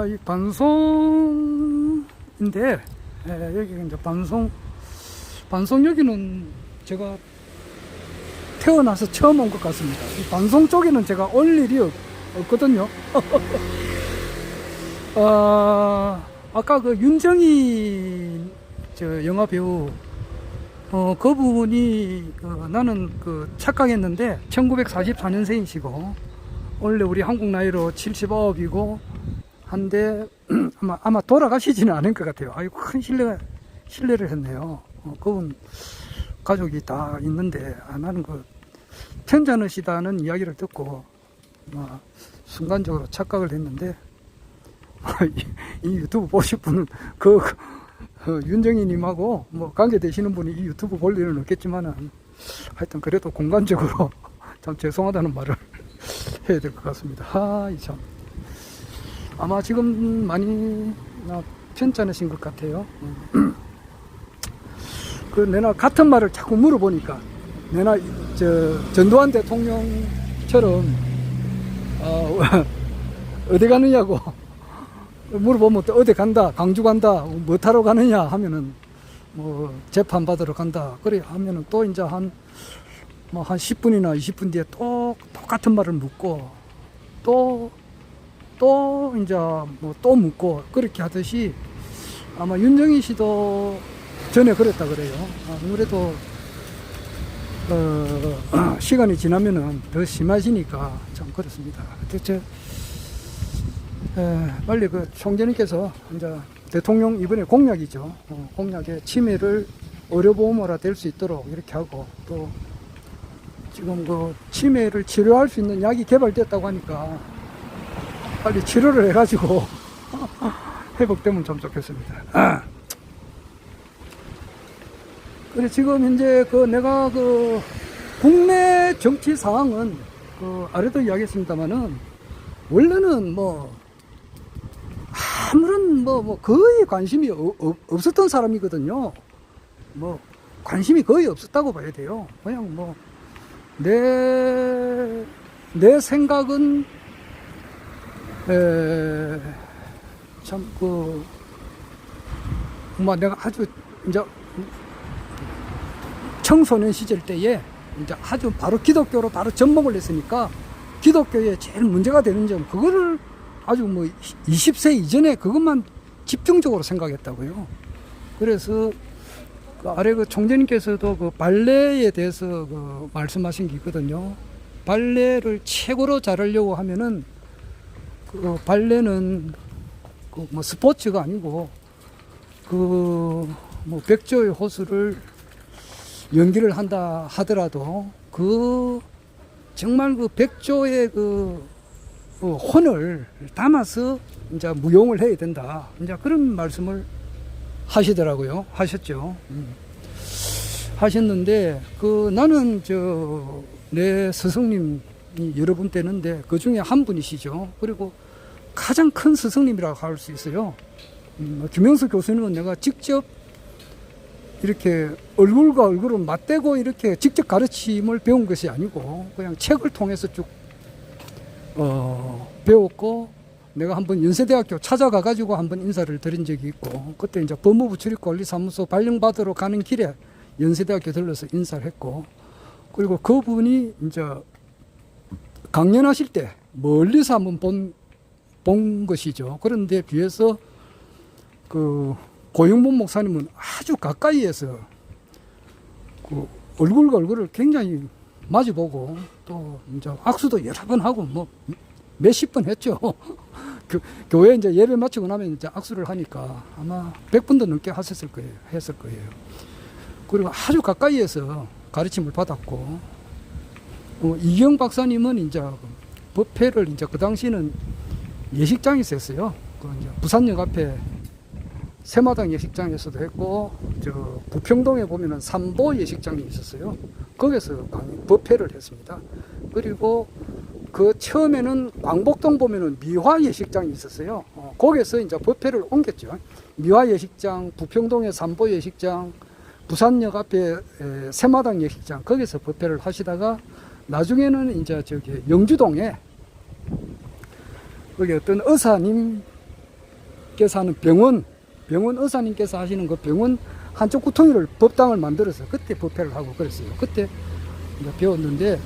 이 반송인데, 여기 이제 반송 여기는 제가 태어나서 처음 온 것 같습니다. 이 반송 쪽에는 제가 올 일이 없거든요. 아까 그 윤정희 영화 배우, 그분이 나는 착각했는데 1944년생이시고 원래 우리 한국 나이로 79이고 한데 아마 돌아가시지는 않을 것 같아요. 아이고, 큰 신뢰를 했네요. 그분 가족이 다 있는데, 나는 편찮으시다는 이야기를 듣고 순간적으로 착각을 했는데, 이 유튜브 보실 분은 윤정희님하고 관계되시는 분이 이 유튜브 볼 일은 없겠지만은, 하여튼 그래도 공간적으로 참 죄송하다는 말을 해야 될 것 같습니다. 참. 아마 지금 많이 편찮으신 것 같아요. 내가 같은 말을 자꾸 물어보니까, 내가 전두환 대통령처럼 어디 가느냐고 물어보면 또 어디 간다, 광주 간다, 뭐 타러 가느냐 하면은 재판 받으러 간다 그래 하면은 또 이제 한 10분이나 20분 뒤에 또 똑같은 말을 묻고 또 이제 또 묻고 그렇게 하듯이, 아마 윤정희 씨도 전에 그랬다 그래요. 아무래도 시간이 지나면은 더 심하시니까 참 그렇습니다. 대체 빨리 총재님께서 이제 대통령 이번에 공약이죠. 공약에 치매를 의료보험으로 될 수 있도록 이렇게 하고, 또 지금 치매를 치료할 수 있는 약이 개발됐다고 하니까 빨리 치료를 해가지고 회복되면 좀 좋겠습니다. 그래, 지금 현재 내가 국내 정치 상황은 아래도 이야기했습니다만은, 원래는 아무런 거의 관심이 없었던 사람이거든요. 관심이 거의 없었다고 봐야 돼요. 그냥 내 생각은 참 내가 아주 이제 청소년 시절 때에 이제 아주 바로 기독교로 바로 접목을 했으니까, 기독교에 제일 문제가 되는 점, 그거를 아주 20세 이전에 그것만 집중적으로 생각했다고요. 그래서 아래 총재님께서도 발레에 대해서 말씀하신 게 있거든요. 발레를 최고로 잘하려고 하면은 발레는 스포츠가 아니고 백조의 호수를 연기를 한다 하더라도 정말 백조의 혼을 담아서 이제 무용을 해야 된다, 이제 그런 말씀을 하셨죠. 하셨는데, 나는 내 스승님이 여러 분 되는데 그 중에 한 분이시죠. 그리고 가장 큰 스승님이라고 할 수 있어요. 김영수 교수님은 내가 직접 이렇게 얼굴과 얼굴을 맞대고 이렇게 직접 가르침을 배운 것이 아니고, 그냥 책을 통해서 쭉 배웠고, 내가 한번 연세대학교 찾아가 가지고 한번 인사를 드린 적이 있고, 그때 이제 법무부 출입관리사무소 발령받으러 가는 길에 연세대학교 들러서 인사를 했고, 그리고 그분이 이제 강연하실 때 멀리서 한번 본 것이죠. 그런데 비해서 고영범 목사님은 아주 가까이에서 얼굴과 얼굴을 굉장히 마주보고, 또 이제 악수도 여러 번 하고 몇십 번 했죠. 교회 이제 예배 마치고 나면 이제 악수를 하니까 아마 100번도 넘게 했을 거예요. 그리고 아주 가까이에서 가르침을 받았고, 이경 박사님은 이제 법회를 이제 그 당시는 예식장에서 했어요. 이제 부산역 앞에 새마당 예식장에서도 했고, 부평동에 보면은 삼보 예식장이 있었어요. 거기서 법회를 했습니다. 그리고 처음에는 광복동 보면은 미화 예식장이 있었어요. 거기서 이제 법회를 옮겼죠. 미화 예식장, 부평동의 삼보 예식장, 부산역 앞에 새마당 예식장, 거기서 법회를 하시다가 나중에는 이제 영주동에 거기 어떤 의사님께서 하는 병원 의사님께서 하시는 그 병원 한쪽 구덩이를 법당을 만들어서 그때 법회를 하고 그랬어요. 그때 이제 배웠는데,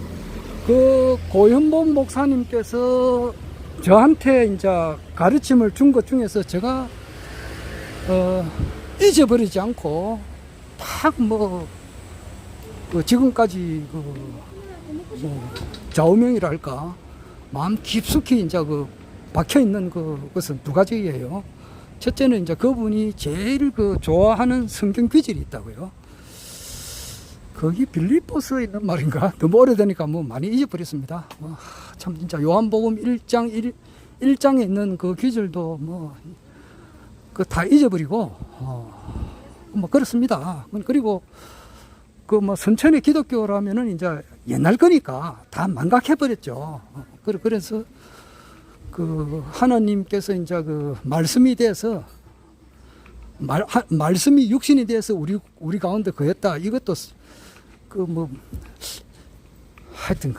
그 고현복 목사님께서 저한테 이제 가르침을 준 것 중에서 제가 잊어버리지 않고 지금까지 좌우명이랄까 마음 깊숙이 이제 박혀 있는 것은 두 가지예요. 첫째는 이제 그분이 제일 좋아하는 성경 구절이 있다고요. 거기 빌립보스에 있는 말인가? 너무 오래되니까 많이 잊어버렸습니다. 참 진짜 요한복음 1장에 있는 그 구절도 다 잊어버리고 그렇습니다. 그리고 선천의 기독교라면은 이제 옛날 거니까 다 망각해 버렸죠. 그래서 하나님께서 이제 말씀이 돼서 말씀이 육신이 돼서 우리 가운데 거했다. 이것도 하여튼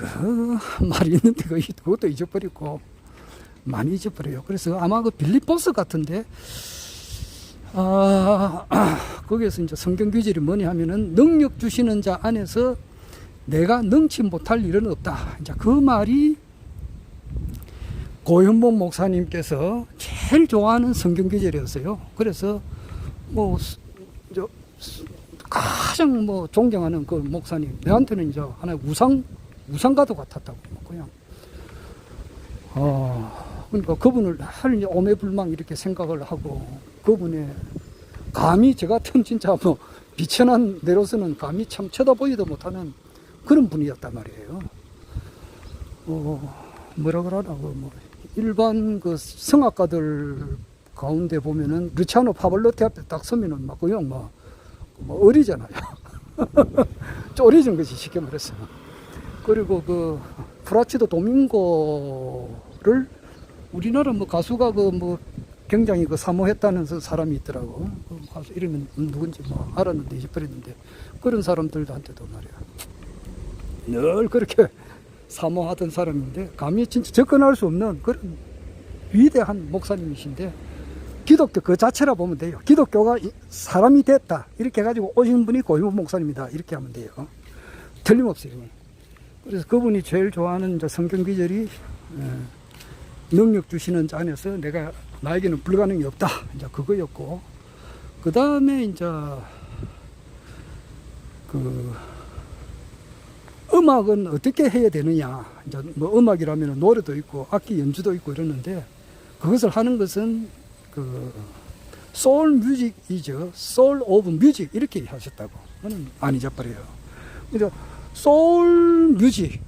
말이 있는데 그것도 잊어버리고 많이 잊어버려요. 그래서 아마 빌립보스 같은데 거기에서 이제 성경 규절이 뭐냐 하면은 능력 주시는 자 안에서 내가 능치 못할 일은 없다. 이제 그 말이 고현복 목사님께서 제일 좋아하는 성경 규절이었어요. 그래서 가장 존경하는 그 목사님, 내한테는 이제 하나의 우상과도 같았다고 그냥. 그러니까 그분을 할 오매불망 이렇게 생각을 하고, 그분의 감히 저 같은 진짜 비천한 내로서는 감히 참 쳐다보지도 못하는 그런 분이었단 말이에요. 뭐라 그러라고 일반 성악가들 가운데 보면은 루치아노 파볼로티 앞에 딱 서면은 그냥 어리잖아요. 쪼리진 것이 쉽게 말해서. 그리고 프라치도 도밍고를 우리나라 가수가 굉장히 사모했다는 사람이 있더라고. 가수 이름은 누군지 알았는데 잊어버렸는데, 그런 사람들한테도 말이야 늘 그렇게 사모하던 사람인데 감히 진짜 접근할 수 없는 그런 위대한 목사님이신데, 기독교 그 자체라 보면 돼요. 기독교가 사람이 됐다 이렇게 해가지고 오신 분이 고현복 목사님이다 이렇게 하면 돼요. 틀림없어요. 그래서 그분이 제일 좋아하는 이제 성경 구절이 능력 주시는 자 안에서 나에게는 불가능이 없다, 이제 그거였고, 그 다음에 이제 음악은 어떻게 해야 되느냐. 이제 음악이라면 노래도 있고 악기 연주도 있고 이러는데, 그것을 하는 것은 소울 뮤직이죠. 소울 오브 뮤직 이렇게 하셨다고. 저는 안 잊어버려요. 그래서 소울 뮤직,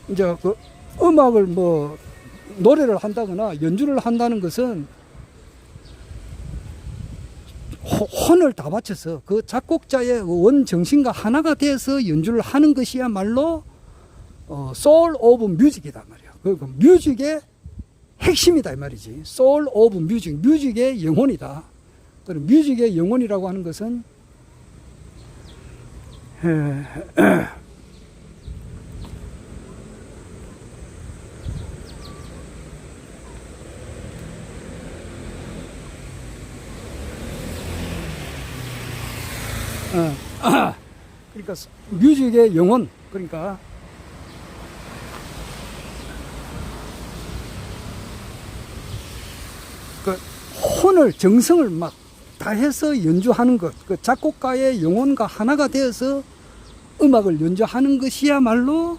이제 음악을 노래를 한다거나 연주를 한다는 것은 혼을 다 바쳐서 그 작곡자의 원 정신과 하나가 돼서 연주를 하는 것이야말로 소울 오브 뮤직이다 말이야. 뮤직의 핵심이다 이 말이지. 소울 오브 뮤직, 뮤직의 영혼이다. 그리고 뮤직의 영혼이라고 하는 것은 그러니까 뮤직의 영혼, 그러니까 혼을 정성을 막 다해서 연주하는 것, 작곡가의 영혼과 하나가 되어서 음악을 연주하는 것이야말로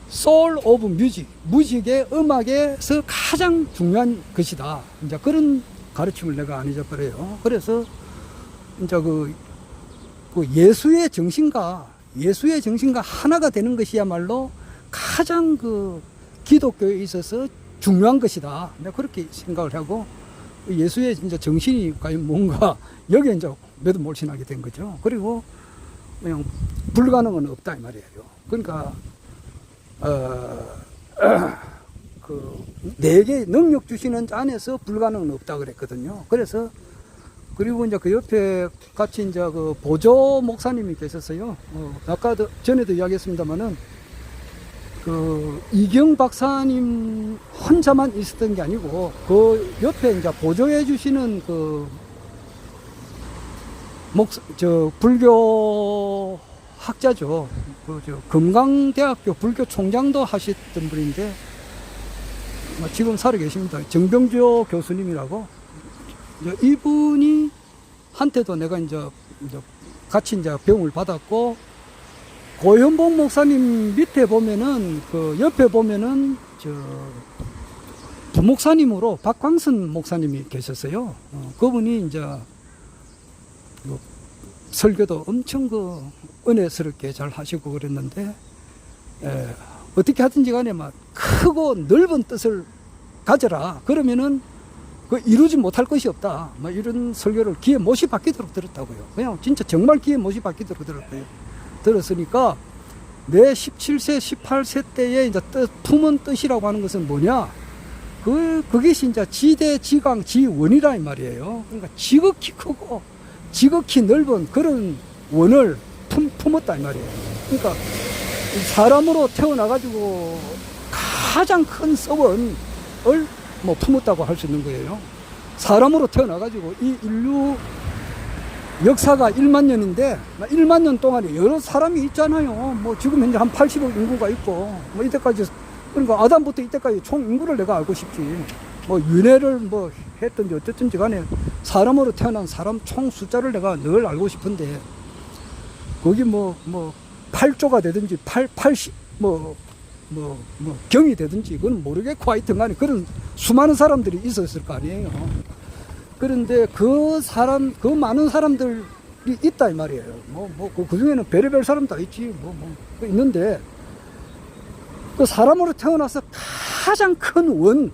소울 오브 뮤직, 뮤직의 음악에서 가장 중요한 것이다. 이제 그런 가르침을 내가 안 잊어버려요. 그래서 이제 예수의 정신과 하나가 되는 것이야말로 가장 기독교에 있어서 중요한 것이다. 내가 그렇게 생각을 하고, 예수의 진짜 정신이 과연 뭔가 여기에 이제 매듭몰신하게 된 거죠. 그리고 그냥 불가능은 없다 이 말이에요. 그러니까 내게 능력 주시는 자 안에서 불가능은 없다 그랬거든요. 그래서 그리고 이제 그 옆에 같이 이제 보조 목사님이 계셨어요. 아까도 전에도 이야기했습니다만은 이경 박사님 혼자만 있었던 게 아니고, 그 옆에 이제 보조해 주시는 불교 학자죠. 금강대학교 불교 총장도 하셨던 분인데, 지금 살아 계십니다. 정병조 교수님이라고. 이분이 한테도 내가 이제 같이 이제 배움을 받았고, 고현복 목사님 밑에 보면은, 옆에 보면은, 부목사님으로 박광선 목사님이 계셨어요. 그분이 이제, 설교도 엄청 은혜스럽게 잘 하시고 그랬는데, 어떻게 하든지 간에 막 크고 넓은 뜻을 가져라. 그러면은, 이루지 못할 것이 없다. 이런 설교를 귀에 못이 박히도록 들었다고요. 그냥 진짜 정말 귀에 못이 박히도록 들었으니까, 내 17세, 18세 때에 이제 품은 뜻이라고 하는 것은 뭐냐? 그것이 이제 지대, 지강, 지원이라 이 말이에요. 그러니까 지극히 크고, 지극히 넓은 그런 원을 품었다 이 말이에요. 그러니까 사람으로 태어나가지고 가장 큰 서원을 품었다고 할 수 있는 거예요. 사람으로 태어나가지고 이 인류 역사가 1만 년인데 1만 년 동안에 여러 사람이 있잖아요. 지금 현재 한 80억 인구가 있고, 이때까지, 그러니까 아담부터 이때까지 총 인구를 내가 알고 싶지. 윤회를 했든지 어쨌든지 간에 사람으로 태어난 사람 총 숫자를 내가 늘 알고 싶은데, 거기 8조가 되든지 80 경이 되든지 그건 모르겠고, 하여튼 간에 그런 수많은 사람들이 있었을 거 아니에요. 그런데 그 많은 사람들이 있다 이 말이에요. 그 중에는 별의별 사람 다 있지. 있는데, 그 사람으로 태어나서 가장 큰 원,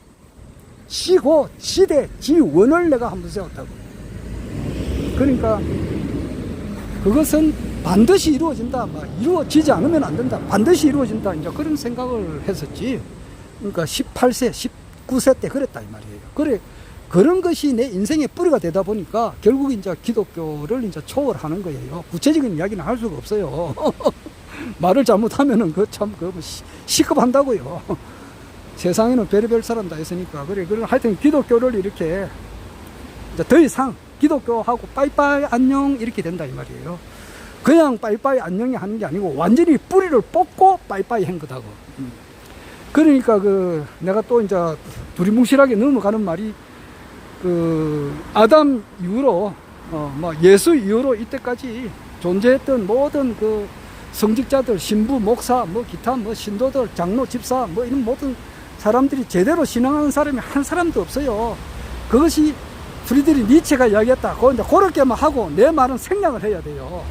지고, 지대, 지원을 내가 한번 세웠다고. 그러니까, 그것은 반드시 이루어진다. 이루어지지 않으면 안 된다. 반드시 이루어진다. 이제 그런 생각을 했었지. 그러니까 18세, 19세 때 그랬다 이 말이에요. 그런 것이 내 인생의 뿌리가 되다 보니까 결국 이제 기독교를 이제 초월하는 거예요. 구체적인 이야기는 할 수가 없어요. 말을 잘못하면은 시급한다고요. 세상에는 별의별 사람 다 있으니까. 그럼 하여튼 기독교를 이렇게 이제 더 이상 기독교하고 빠이빠이 안녕 이렇게 된다 이 말이에요. 그냥 빠이빠이 안녕이 하는 게 아니고 완전히 뿌리를 뽑고 빠이빠이 한 거다고. 그러니까 내가 또 이제 두리뭉실하게 넘어가는 말이, 아담 이후로, 예수 이후로 이때까지 존재했던 모든 성직자들, 신부, 목사, 기타, 신도들, 장로, 집사, 이런 모든 사람들이 제대로 신앙하는 사람이 한 사람도 없어요. 그것이 프리드리 니체가 이야기했다. 그렇게만 하고 내 말은 생략을 해야 돼요.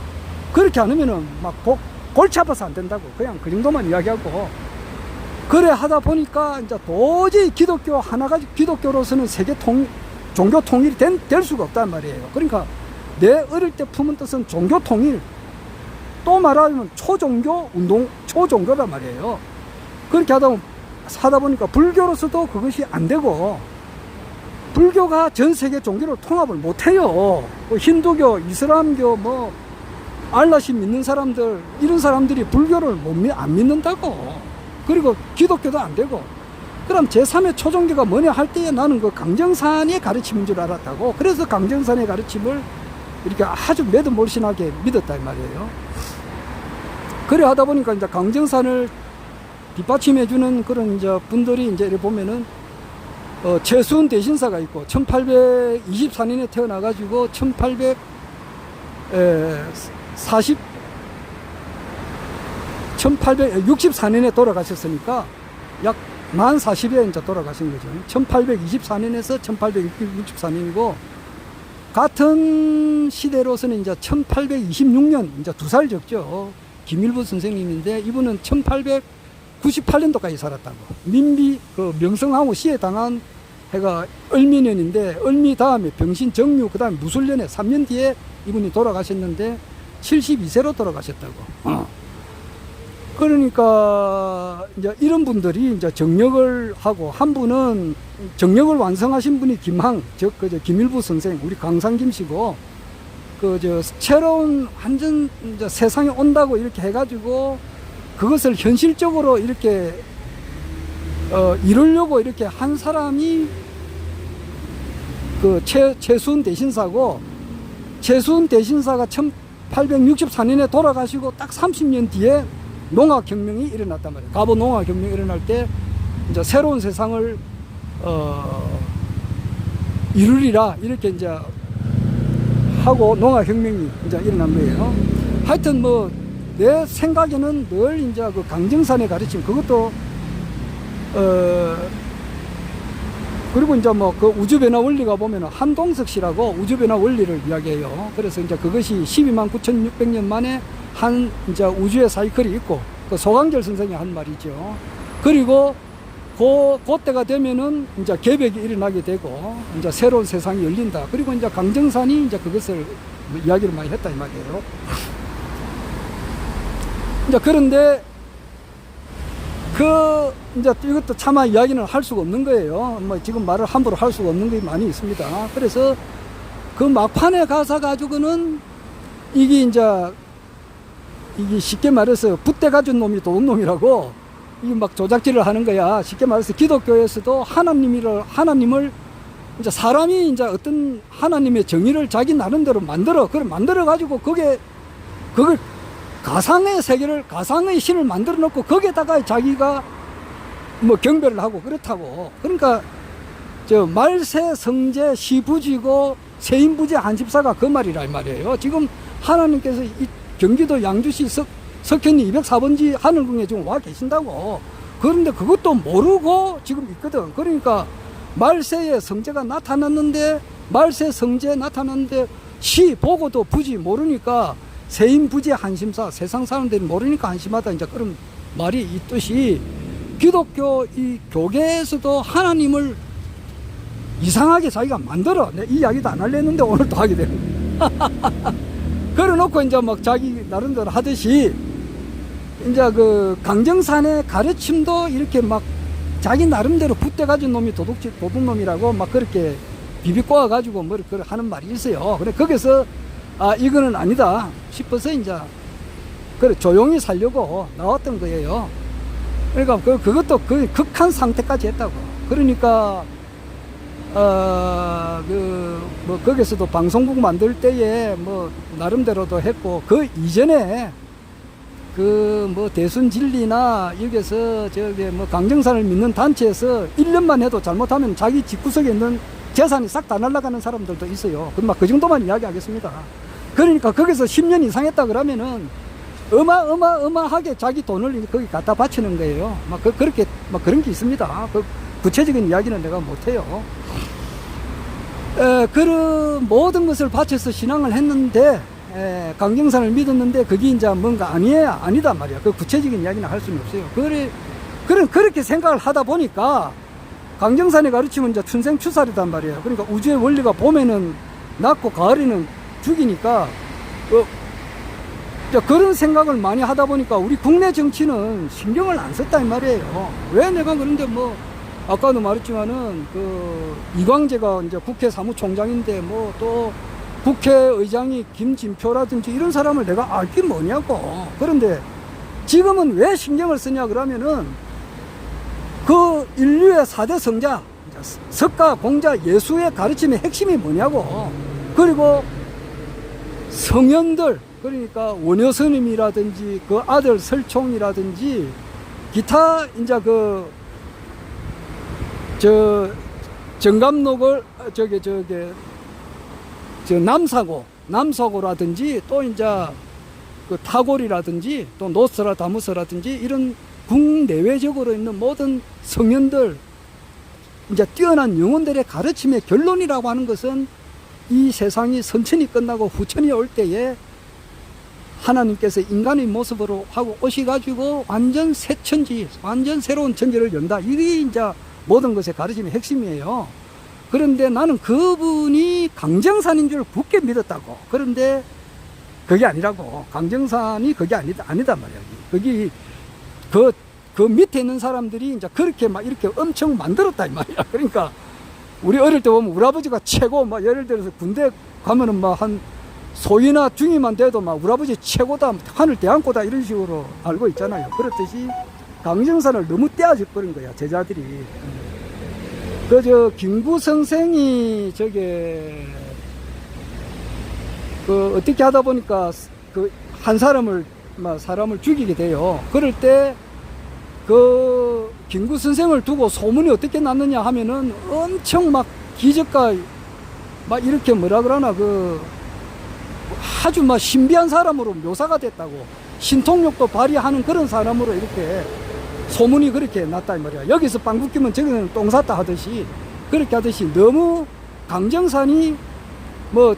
그렇게 안 하면은 골치 아파서 안 된다고. 그냥 그 정도만 이야기하고. 그래 하다 보니까 이제 도저히 기독교로서는 종교 통일이 될 수가 없단 말이에요. 그러니까 내 어릴 때 품은 뜻은 종교 통일, 또 말하면 초종교란 말이에요. 그렇게 하다 보니까 불교로서도 그것이 안 되고, 불교가 전 세계 종교를 통합을 못 해요. 힌두교, 이슬람교, 알라신 믿는 사람들, 이런 사람들이 불교를 안 믿는다고. 그리고 기독교도 안 되고. 그럼 제3의 초종교가 뭐냐 할 때에 나는 강정산의 가르침인 줄 알았다고. 그래서 강정산의 가르침을 이렇게 아주 매듭몰신하게 믿었다 이 말이에요. 그래 하다 보니까 이제 강정산을 뒷받침해주는 그런 이제 분들이 이제 이렇게 보면은, 최수은 대신사가 있고, 1824년에 태어나가지고 1864년에 돌아가셨으니까 약 만 40에 이제 돌아가신 거죠. 1824년에서 1864년이고, 같은 시대로서는 이제 1826년, 이제 2살 적죠. 김일부 선생님인데, 이분은 1898년도까지 살았다고. 민비, 명성황후 시해 당한 해가 을미년인데, 을미 다음에 병신 정유, 그 다음에 무술년에 3년 뒤에 이분이 돌아가셨는데, 72세로 돌아가셨다고. 그러니까 이제 이런 분들이 이제 정력을 하고, 한 분은 정력을 완성하신 분이 김일부 선생, 우리 강상김 씨고, 새로운 완전 이제 세상에 온다고 이렇게 해가지고 그것을 현실적으로 이렇게 이루려고 이렇게 한 사람이 그 최수훈 대신사고, 최수훈 대신사가 1864년에 돌아가시고 딱 30년 뒤에 농학혁명이 일어났단 말이에요. 갑오 농학혁명이 일어날 때 이제 새로운 세상을 이루리라 이렇게 이제 하고 농학혁명이 이제 일어난 거예요. 하여튼 뭐 내 생각에는 늘 이제 그 강정산의 가르침, 그것도 그리고 이제 뭐 그 우주변화 원리가 보면 한동석 씨라고 우주변화 원리를 이야기해요. 그래서 이제 그것이 12만 9,600년 만에 한 이제 우주의 사이클이 있고, 그 소강절 선생이 한 말이죠. 그리고 그때가 되면은 이제 개벽이 일어나게 되고 이제 새로운 세상이 열린다. 그리고 이제 강정산이 이제 그것을 이야기를 많이 했다 이 말이에요. 이제 그런데 이제 이것도 차마 이야기는 할 수가 없는 거예요. 뭐 지금 말을 함부로 할 수가 없는 게 많이 있습니다. 그래서 그 막판에 가서 가지고는 이게 쉽게 말해서 붓대 가진 놈이 도둑놈이라고 이게 막 조작질을 하는 거야. 쉽게 말해서 기독교에서도 하나님을 이제 사람이 이제 어떤 하나님의 정의를 자기 나름대로 그걸 만들어 가지고 그걸 가상의 세계를, 가상의 신을 만들어 놓고 거기에다가 자기가 뭐 경배를 하고 그렇다고. 그러니까 말세 성제 시부지고 세인부지 한십사가 그 말이라 이 말이에요. 지금 하나님께서 이 경기도 양주시 석현리 204번지 하늘궁에 지금 와 계신다고. 그런데 그것도 모르고 지금 있거든. 그러니까 말세에 성제가 나타났는데, 말세 성제 나타났는데 시 보고도 부지 모르니까 세인부지 한심사, 세상 사람들이 모르니까 한심하다, 이제 그런 말이 있듯이 기독교 이 교계에서도 하나님을 이상하게 자기가 만들어. 내 이 이야기도 안 하려 했는데 오늘 또 하게 되네. 그래 놓고 이제 막 자기 나름대로 하듯이 이제 그 강정산의 가르침도 이렇게 막 자기 나름대로 붓대 가진 놈이 도둑놈이라고 막 그렇게 비비꼬아 가지고 뭐 그렇게 하는 말이 있어요. 그래 거기서 이거는 아니다 싶어서 이제 그래 조용히 살려고 나왔던 거예요. 그러니까 그것도 거의 극한 상태까지 했다고. 그러니까 뭐 거기서도 방송국 만들 때에 뭐 나름대로도 했고, 그 이전에 그 뭐 대순진리나 여기서 뭐 강정산을 믿는 단체에서 1년만 해도 잘못하면 자기 집구석에 있는 재산이 싹 다 날아가는 사람들도 있어요. 그 정도만 이야기하겠습니다. 그러니까 거기서 10년 이상 했다 그러면은 어마어마하게 자기 돈을 거기 갖다 바치는 거예요. 그렇게 그런 게 있습니다. 구체적인 이야기는 내가 못해요. 그런 모든 것을 바쳐서 신앙을 했는데, 강정산을 믿었는데 그게 이제 뭔가 아니다 말이야. 그 구체적인 이야기는 할 수는 없어요. 그렇게 생각을 하다 보니까 강정산의 가르침은 이제 춘생추살이단 말이에요. 그러니까 우주의 원리가 봄에는 낮고 가을에는 죽이니까 그런 생각을 많이 하다 보니까 우리 국내 정치는 신경을 안 썼다 이 말이에요. 왜 내가 그런데 뭐 아까도 말했지만은 그 이광재가 이제 국회 사무총장인데 뭐 또 국회의장이 김진표라든지 이런 사람을 내가 알기 뭐냐고. 그런데 지금은 왜 신경을 쓰냐 그러면은 그 인류의 4대 성자, 석가, 공자, 예수의 가르침의 핵심이 뭐냐고. 그리고 성현들, 그러니까 원효스님이라든지 그 아들 설총이라든지 기타 이제 정감록을 남사고라든지 또 이제 그 타골이라든지 또 노스트라다무스라든지 이런 국내외적으로 있는 모든 성현들, 이제 뛰어난 영혼들의 가르침의 결론이라고 하는 것은 이 세상이 선천이 끝나고 후천이 올 때에 하나님께서 인간의 모습으로 하고 오셔가지고 완전 새 천지, 완전 새로운 천지를 연다. 이게 이제 모든 것의 가르침의 핵심이에요. 그런데 나는 그분이 강정산인 줄 굳게 믿었다고. 그런데 그게 아니라고. 강정산이 그게 아니다 말이야. 거기 그 밑에 있는 사람들이 이제 그렇게 막 이렇게 엄청 만들었다 이 말이야. 그러니까 우리 어릴 때 보면 우리 아버지가 최고 막 예를 들어서 군대 가면은 막 한 소위나 중위만 돼도 막 우리 아버지 최고다, 하늘 대한고다 이런 식으로 알고 있잖아요. 그렇듯이 강정산을 너무 떼어져 버린 거야, 제자들이. 그 김구 선생이 어떻게 하다 보니까 한 사람을 죽이게 돼요. 그럴 때 김구 선생을 두고 소문이 어떻게 났느냐 하면은 엄청 막 기적과 막 이렇게 뭐라 그러나 아주 막 신비한 사람으로 묘사가 됐다고, 신통력도 발휘하는 그런 사람으로 이렇게 소문이 그렇게 났다 이 말이야. 여기서 빵국 끼면 저기는 똥 쌌다 하듯이 그렇게 하듯이 너무 강정산이 뭐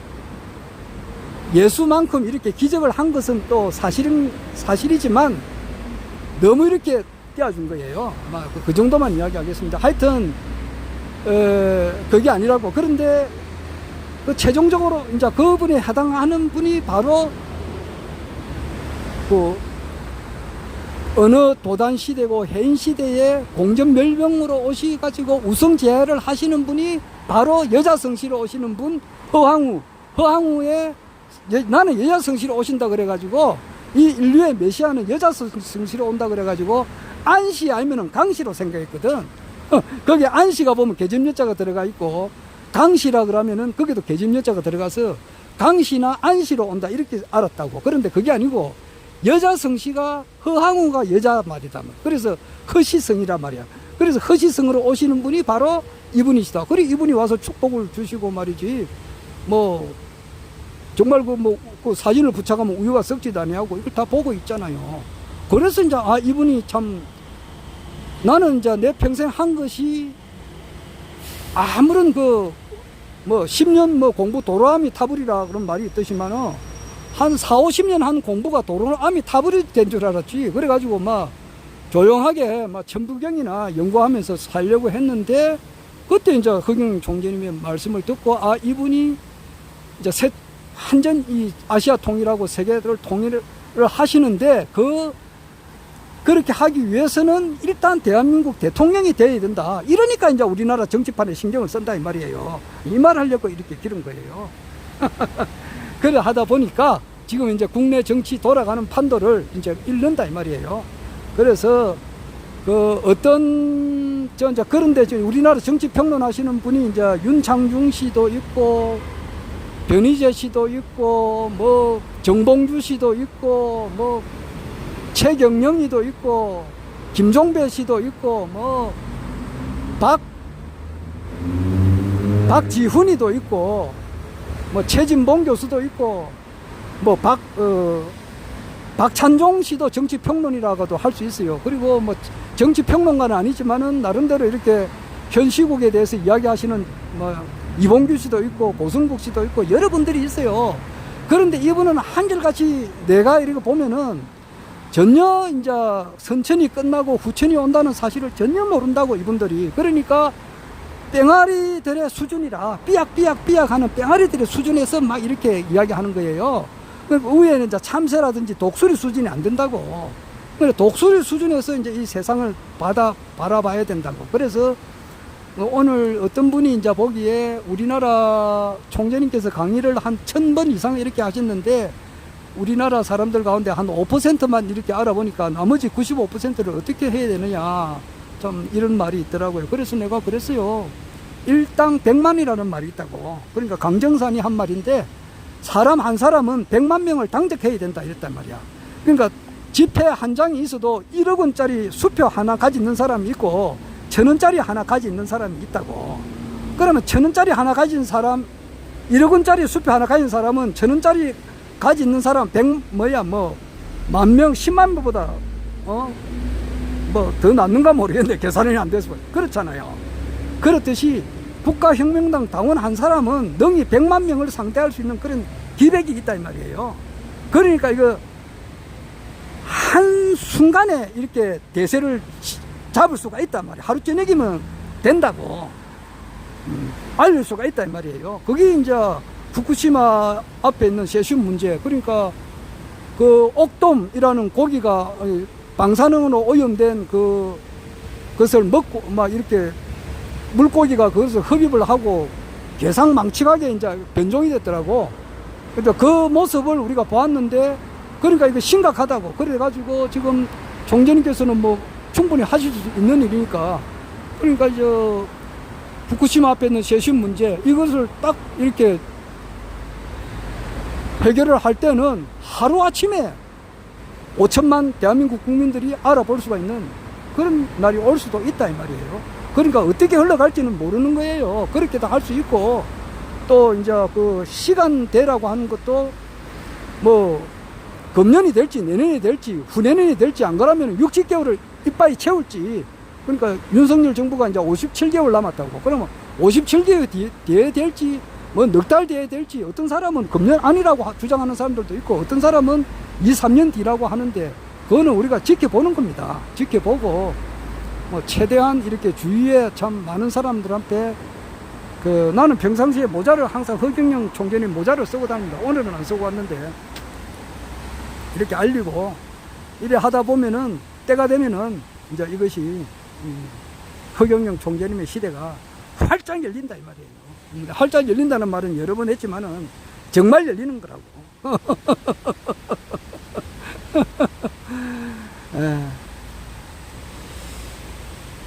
예수만큼 이렇게 기적을 한 것은 또 사실이지만 너무 이렇게 떼어준 거예요. 아마 그 정도만 이야기하겠습니다. 하여튼 그게 아니라고. 그런데 최종적으로 이제 그분에 해당하는 분이 바로 어느 도단 시대고 해인 시대에 공전멸병으로 오셔가지고 우승제해를 하시는 분이 바로 여자 성씨로 오시는 분 허황우의 나는 여자 성씨로 오신다 그래가지고 이 인류의 메시아는 여자 성씨로 온다 그래가지고 안씨 아니면은 강씨로 생각했거든. 거기 안씨가 보면 계집여자가 들어가 있고 강씨라 그러면은 거기도 계집여자가 들어가서 강씨나 안씨로 온다 이렇게 알았다고. 그런데 그게 아니고 여자 성씨가 허황우가 여자 말이다. 그래서 허시성이란 말이야. 그래서 허시성으로 오시는 분이 바로 이분이시다. 그리고 이분이 와서 축복을 주시고 말이지. 뭐 정말 그 사진을 붙여가면 우유가 썩지도 아니하고 이걸 다 보고 있잖아요. 그래서 이제 이분이 참 나는 이제 내 평생 한 것이 아무런 10년 공부 도로아미 타불이라 그런 말이 있듯이만은 한 4, 50년 한 공부가 도로아미 타불이 된 줄 알았지. 그래가지고 막 조용하게 막 천부경이나 연구하면서 살려고 했는데 그때 이제 허경 총재님의 말씀을 듣고 이분이 이제 완전 이 아시아 통일하고 세계를 통일을 하시는데 그렇게 하기 위해서는 일단 대한민국 대통령이 돼야 된다. 이러니까 이제 우리나라 정치판에 신경을 쓴다 이 말이에요. 이 말 하려고 이렇게 기른 거예요. 그래 하다 보니까 지금 이제 국내 정치 돌아가는 판도를 이제 잃는다 이 말이에요. 그래서 그런데 우리나라 정치 평론하시는 분이 이제 윤창중 씨도 있고 변희재 씨도 있고 뭐 정봉주 씨도 있고 뭐 최경영이도 있고 김종배 씨도 있고 뭐 박지훈이도 있고 뭐 최진봉 교수도 있고 뭐 박찬종 씨도 정치평론이라고도 할 수 있어요. 그리고 뭐 정치평론가는 아니지만은 나름대로 이렇게 현 시국에 대해서 이야기하시는 뭐 이봉규 씨도 있고 고승국 씨도 있고 여러분들이 있어요. 그런데 이분은 한결같이 내가 이렇게 보면은 전혀 이제 선천이 끝나고 후천이 온다는 사실을 전혀 모른다고 이분들이. 그러니까 뺑아리들의 수준이라 삐약삐약 하는 뺑아리들의 수준에서 막 이렇게 이야기하는 거예요. 위에는 이제 참새라든지 독수리 수준이 안 된다고. 그래 독수리 수준에서 이제 이 세상을 바라봐야 된다고. 그래서 오늘 어떤 분이 이제 보기에 우리나라 총재님께서 강의를 한 1000번 이상 이렇게 하셨는데 우리나라 사람들 가운데 한 5%만 이렇게 알아보니까 나머지 95%를 어떻게 해야 되느냐 좀 이런 말이 있더라고요. 그래서 내가 그랬어요. 일당 100만이라는 말이 있다고. 그러니까 강정산이 한 말인데 사람 한 사람은 100만 명을 당적해야 된다 이랬단 말이야. 그러니까 지폐 한 장이 있어도 1억 원짜리 수표 하나 가지고 있는 사람이 있고 1000원짜리 하나 가지고 있는 사람이 있다고. 그러면 1000원짜리 하나 가진 사람, 1억 원짜리 수표 하나 가진 사람은 1000원짜리 가지고 있는 사람 10명, 10만 명보다 뭐 더 낫는가 모르겠는데 계산이 안 돼서 그렇잖아요. 그렇듯이 국가혁명당 당원 한 사람은 능히 100만 명을 상대할 수 있는 그런 기백이 있다 이 말이에요. 그러니까 이거 한 순간에 이렇게 대세를 잡을 수가 있단 말이에요. 하루 저녁이면 된다고 알릴 수가 있다 이 말이에요. 그게 이제 후쿠시마 앞에 있는 세슘 문제. 그러니까 그 옥돔이라는 고기가 방사능으로 오염된 그것을 먹고 막 이렇게 물고기가 그것을 흡입을 하고 괴상망측하게 이제 변종이 됐더라고. 근데 그 모습을 우리가 보았는데, 그러니까 이거 심각하다고. 그래가지고 지금 총재님께서는 뭐 충분히 하실 수 있는 일이니까, 그러니까 후쿠시마 앞에 있는 세심 문제, 이것을 딱 이렇게 해결을 할 때는 하루아침에 5천만 대한민국 국민들이 알아볼 수가 있는 그런 날이 올 수도 있다 이 말이에요. 그러니까 어떻게 흘러갈지는 모르는 거예요. 그렇게도 할 수 있고, 또 이제 그 시간대라고 하는 것도 뭐 금년이 될지 내년이 될지 후내년이 될지, 안 그러면 60개월을 이빠이 채울지. 그러니까 윤석열 정부가 이제 57개월 남았다고. 그러면 57개월 뒤에 될지, 뭐 넉 달 뒤에 될지, 어떤 사람은 금년 아니라고 주장하는 사람들도 있고, 어떤 사람은 2, 3년 뒤라고 하는데, 그거는 우리가 지켜보는 겁니다. 지켜보고, 뭐 최대한 이렇게 주위에 참 많은 사람들한테, 나는 평상시에 모자를 항상 허경영 총재님 모자를 쓰고 다닙니다. 오늘은 안 쓰고 왔는데, 이렇게 알리고, 이래 하다 보면은, 때가 되면은, 이제 이것이, 허경영 총재님의 시대가 활짝 열린다 이 말이에요. 활짝 열린다는 말은 여러 번 했지만은 정말 열리는 거라고.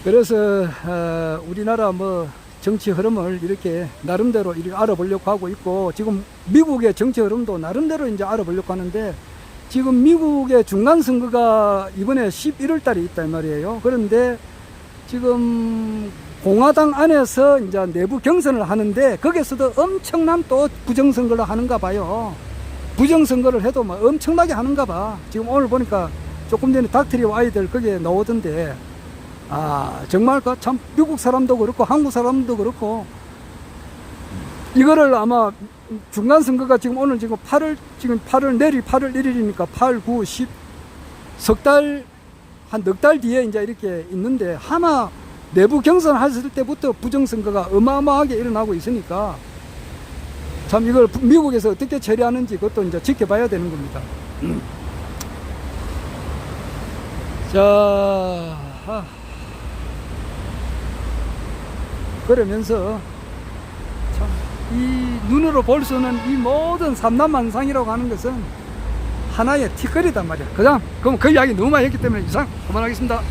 그래서 우리나라 뭐 정치 흐름을 이렇게 나름대로 이렇게 알아보려고 하고 있고, 지금 미국의 정치 흐름도 나름대로 이제 알아보려고 하는데, 지금 미국의 중간 선거가 이번에 11월 달에 있단 말이에요. 그런데 지금 공화당 안에서 이제 내부 경선을 하는데, 거기에서도 엄청난 또 부정선거를 하는가 봐요. 부정선거를 해도 뭐 엄청나게 하는가 봐. 지금 오늘 보니까 조금 전에 닥터리와 아이들 거기에 나오던데, 정말 그 참 미국 사람도 그렇고 한국 사람도 그렇고, 이거를 아마 중간 선거가 지금 오늘 지금 8월 내일 8월 1일이니까 8, 9, 10 석 달, 한 넉 달 뒤에 이제 이렇게 있는데, 아마 내부 경선 했을 때부터 부정선거가 어마어마하게 일어나고 있으니까, 참 이걸 미국에서 어떻게 처리하는지 그것도 이제 지켜봐야 되는 겁니다. 자, 그러면서 참 이 눈으로 볼 수 없는 이 모든 삼남만상이라고 하는 것은 하나의 티끌이단 말이야. 그럼 그 이야기 너무 많이 했기 때문에 이상 그만하겠습니다.